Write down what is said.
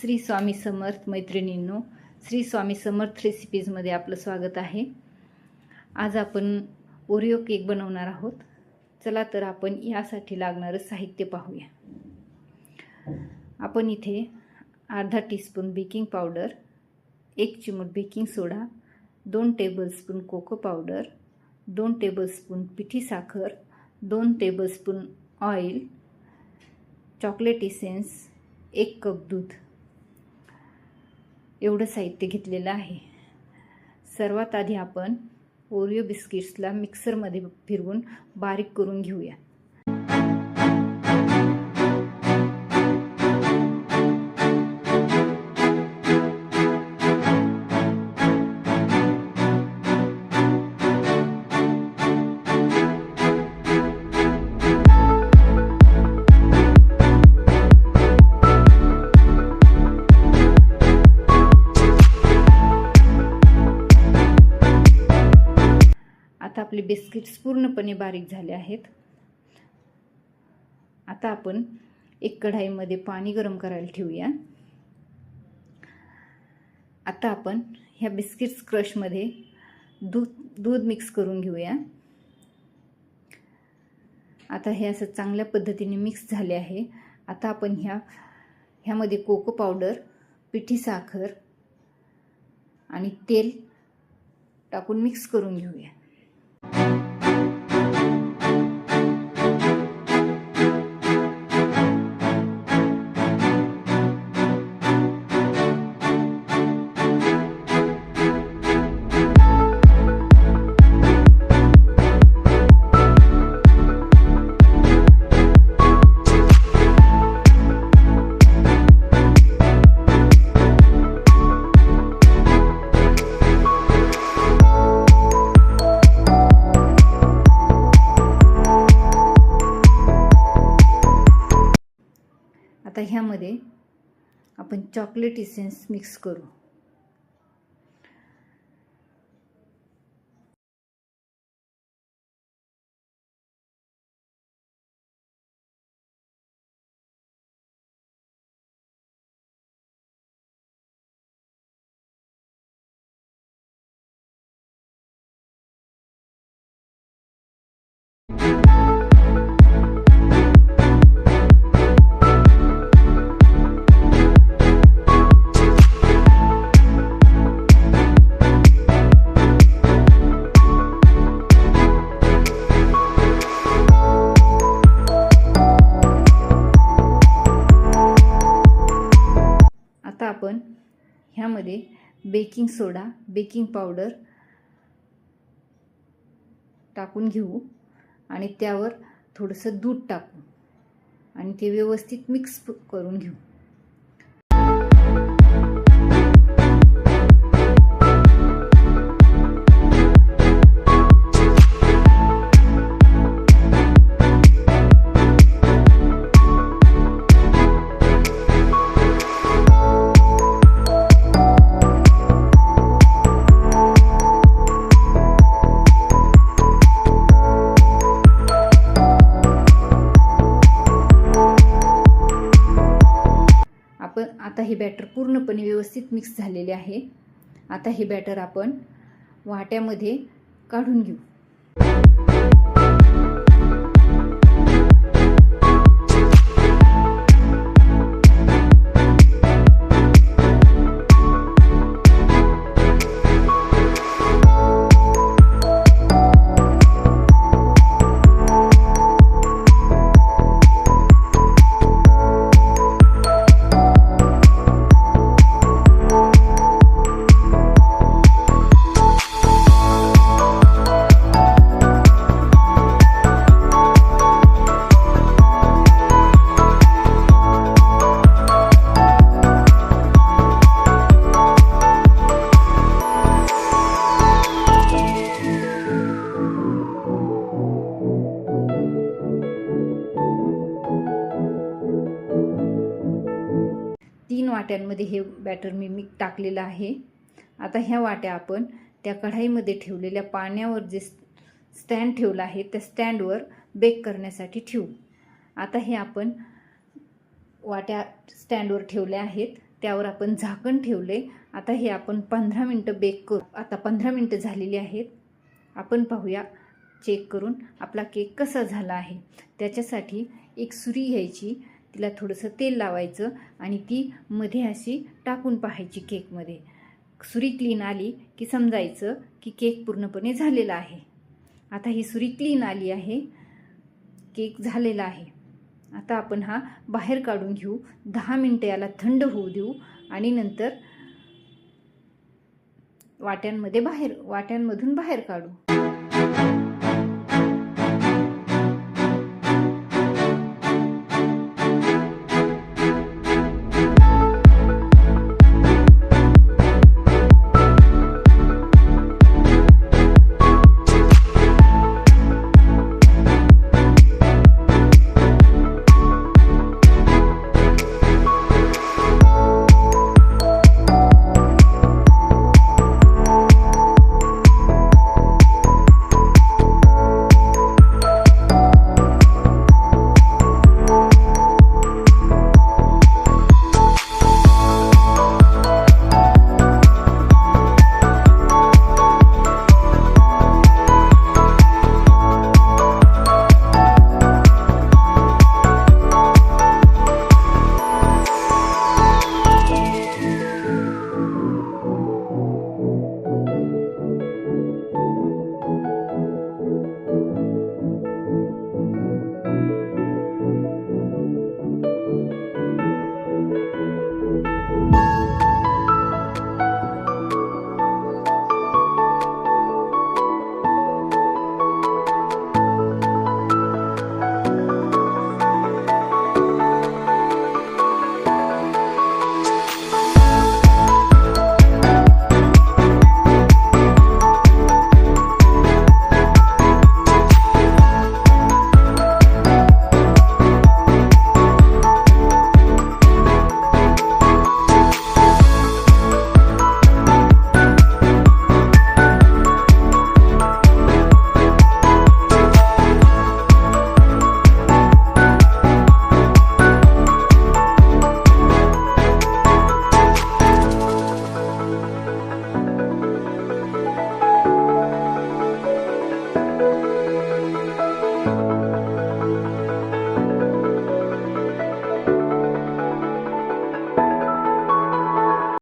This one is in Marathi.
श्री स्वामी समर्थ मैत्रिणींनो, श्री स्वामी समर्थ रेसिपीजमध्ये आपलं स्वागत आहे। आज आपण ओरिओ केक बनवणार आहोत। चला तर आपण यासाठी लागणारं साहित्य पाहूया। आपण इथे अर्धा टीस्पून बेकिंग पावडर, 1 चिमूट बेकिंग सोडा, 2 टेबलस्पून कोको पावडर, 2 टेबलस्पून पिठी साखर, 2 tablespoon oil, chocolate essence, 1 cup दूध एवढं साहित्य घेतलेलं आहे। सर्वात आधी आपण ओरिओ बिस्किट्सला मिक्सरमध्ये फिरवून बारीक करून घेऊया। आता आपले बिस्किट्स पूर्णपणे बारीक झाले आहेत। आता आपण एक कढाईमध्ये पाणी गरम करायला ठेवूया। आता आपण ह्या बिस्किट्स क्रशमध्ये दूध मिक्स करून घेऊया। आता हे असं चांगल्या पद्धतीने मिक्स झाले आहे। आता आपण ह्यामध्ये कोको पावडर, पिठी साखर आणि तेल टाकून मिक्स करून घेऊया। आता ह्यामध्ये आपण चॉकलेट इसेन्स मिक्स करू। आता आपण ह्यामध्ये बेकिंग सोडा, बेकिंग पावडर टाकून घेऊ आणि त्यावर थोडंसं दूध टाकू आणि ते व्यवस्थित मिक्स करून घेऊ। आता हे बॅटर पूर्णपणे व्यवस्थित मिक्स झालेले आहे। आता हे बॅटर आपण वाट्यामध्ये काढून घेऊ। तीन वाट्यांमध्ये हे बॅटर मी टाकलेलं आहे। आता ह्या वाट्या आपण त्या कढाईमध्ये ठेवलेल्या पाण्यावर जे स्टँड ठेवला आहे त्या स्टँडवर बेक करण्यासाठी ठेवू। आता हे आपण वाट्या स्टँडवर ठेवल्या आहेत। त्यावर आपण झाकण ठेवले. आता हे आपण 15 मिनटं बेक करू. आता 15 मिनटं झालेली आहेत. आपण पाहूया चेक करून आपला केक कसा झाला आहे. त्याच्यासाठी एक सुरी घ्यायची, तिला थोडंसं तेल लावायचं आणि ती मध्ये अशी टाकून पाहायची केकमध्ये. सुरी क्लीन आली की समजायचं की केक पूर्णपणे झालेला आहे. आता ही सुरी क्लीन आली आहे, केक झालेला आहे. आता आपण हा बाहेर काढून घेऊ. 10 मिनटं याला थंड होऊ देऊ आणि नंतर वाट्यांमधून बाहेर काढू.